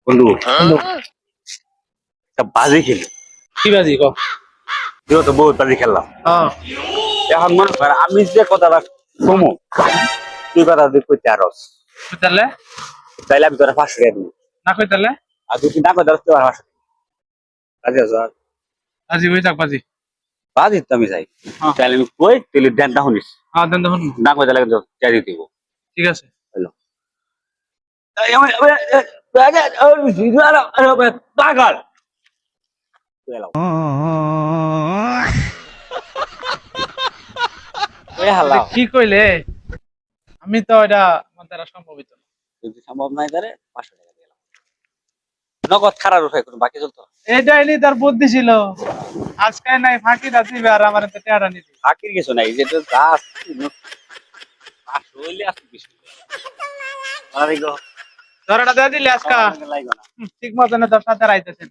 বন্ধু বন্ধু, একটা বাজি খেলি। কি বাজি ক? তুইও তো বহুত বাজি খেললাম। হ্যাঁ, এখন মনে কর আমি যে কথাটা কমো, তুই কথা তুই কইতে আরস, কইতালে তাইলে আমি তোরা 500 টাকা দিবি। না কইতালে আর তুই না কইতে আরস তুই আর 500 রাজি আছো? আজি হই থাক বাজি। বাজি তো আমি চাই। হ্যাঁ তাইলে আমি কই তুই ধ্যানটা শুনিস। হ্যাঁ, দেন দেখুন। না কইতে লাগে তো চাই দিব। ঠিক আছে। হ্যালো পাগল এটা কি কইলে? আমি তো এটা আমার দ্বারা সম্ভবিত না। যদি সম্ভব নাই তাহলে 500 টাকা দিলাম। নগদ খারাপ রূপে কোনো বাকি চলতো এটাই নি তার বুদ্ধি ছিল। আজকে নাই ফাঁকি দিবে আর আমার তো টেয়ারা নিতে। ফাঁকির কিছু নাই যেটা যা আসলে আসলে কিছু ধরাটা দিয়ে দিলে আজকা লাগবে না। ঠিক মতন তোর সাথে রাইতেছে।